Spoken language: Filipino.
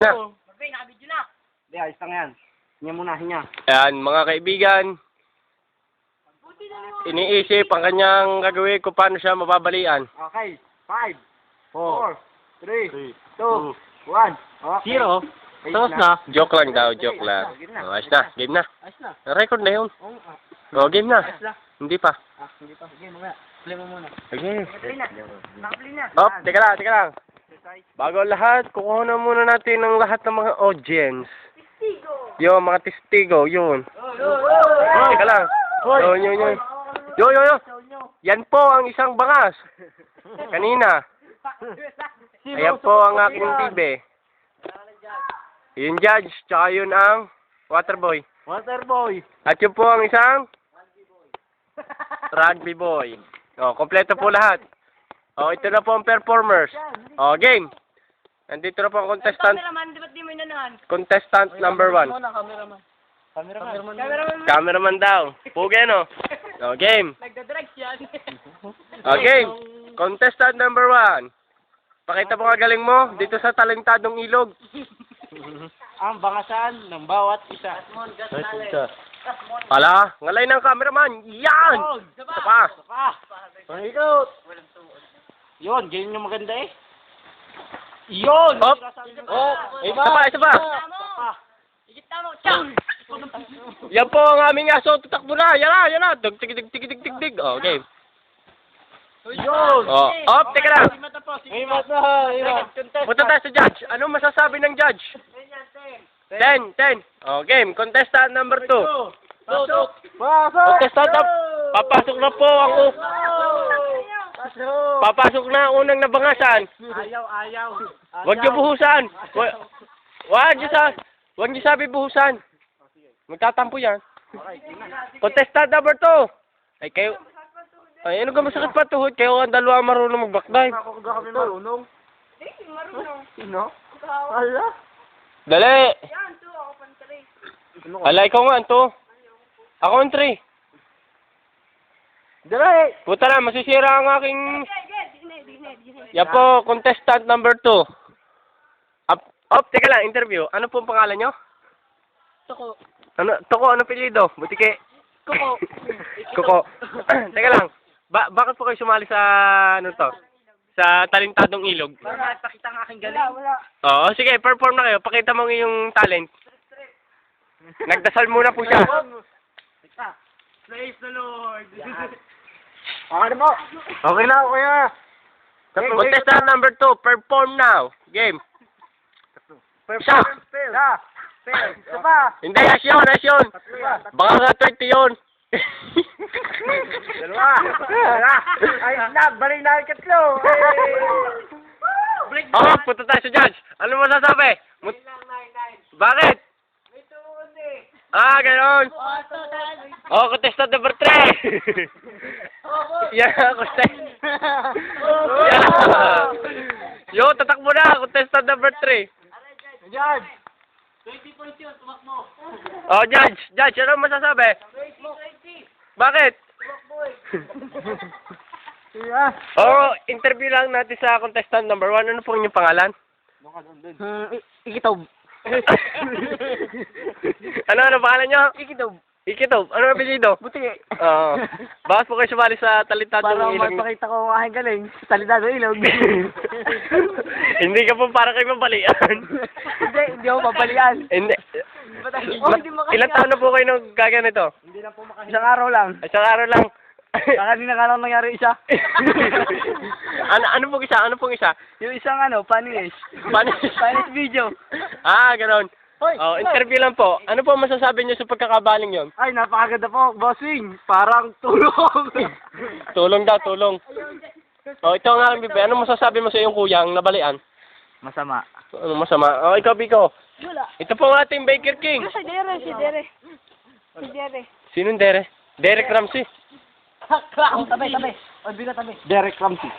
Na. Marvin, nakabidyo na. Hindi, ayos lang yan. Hinya muna, hinya. Ayan, mga kaibigan. Iniisip ang kanyang gagawin kung paano siya mababalian. Okay, 5, 4, 3, 2, 1. Okay. 0. Ayos Tapos na. Joke lang daw, joke lang. Oh, ayos na, game na. Ayos na. Record na yun. Oo, Oh, game na. ayos na. Hindi pa. Hindi pa. Sige, mamaya. Play mo muna. Okay. Play na. Naka-play na. Oh, teka lang. Bago lahat, kukuha na muna natin ng lahat ng mga audience. Yung mga testigo, yun. Teka lang. Yun. Yo. Yan po ang isang bangas. Kanina. Ayan po ang aking tibe. Yung judge, tsaka yun ang waterboy. Waterboy. At yun po ang isang rugby boy. O, kompleto po lahat. O, ito na po ang performers. O, game. Nandito na po ang contestant. Cameraman, di ba't di mo inanahan? Contestant number 1. Cameraman. Cameraman daw. Pugi, no? O, game. Nagdadrugs yan. O, game. Contestant number 1. Pakita mo kagaling mo dito sa talentadong ilog. Ang bangasan ng bawat isa. Ala, ngalay ng cameraman. Yan! Isa pa. Pangikot. Yun, ganyan yung maganda eh. Yun! Hop. Oh, isa pa. Higit na mo. Ciao! Yan po ang aming aso. Tutakbo na. Yan na. Dig. O, game. Yun! Oh, teka lang. Imat na. Punta tayo sa judge. Ano masasabi ng judge? 10. Oh, game. Contestant number 2. Pasok! Contestant papasok na po ang papasok na ang unang nabangasan. Ayaw. Huwag niyo buhusan. Huwag niyo sabi buhusan. Magtatampo yan. Contestant number 2. Ay, kayo. Ay, ano ka masakit pa tuhod? Kayo ang dalawa marunong magbakday. Ako kami marunong. Marunong. Sino? Ala. Dali. Yan, to. Ako pantry. Ala, ikaw nga, Anto. Ako ang 3. Dali! Puta na, masisira ang aking... Di. Yan po, contestant number 2. Teka lang, interview. Ano po ang pangalan nyo? Toko. Ano pilido? Butike. Kuko. Teka lang. Bakit po kayo sumali sa, sa talentadong ilog? Para makipakita ang aking galing. Wala. Oo, sige, perform na kayo. Pakita mo ang iyong talent. Nagdasal muna po siya. Praise the Lord. Okay mo. Okay na, kuya. Contestant number 2, perform now. Game. Isa. Isa pa. Hindi, asyon. Baka nga 20 yun. Dalawa. Ayos na, balik na ang katlo. Punta tayo sa judge. Ano masasabi? Bakit? Ganoon. Contestant number 3. Contestant. Yo, tatakbo na. Contestant number 3. Judge. Judge, ano masasabi? Bakit? Interview lang natin sa contestant number 1. Ano po inyong pangalan? Ikitob. Ano pangalan nyo? Ikitob. Ano ang apelyido? Buti. Bakit po kayo sumali sa talentadong Para ilog? mapakita ko ang aking galing. Talentado ilog. Hindi ka po para kayo mabalian. Hindi ako babalian. Hindi. Hindi makasya. Ilang taon na po kayo nung gaganito? Hindi na po makasya. Isang araw lang. Isang araw lang. Kanina ka lang nangyari isa. Ano pong isa? Yung isang Spanish. Spanish video. Ganon. Interview lang po. Ano po masasabi niyo sa pagkakabaling yon? Ay, napakaganda po, bossing. Parang tulong. Tulong. Ito ang aking bibi. Ano masasabi mo sa iyong kuyang nabalian? Masama. Ano masama? Ikaw, Biko. Wala. Ito po ang ating Baker King. Si Dere. Sinong Dere? Derek Ramsey. Tabi. Derek Ramsey.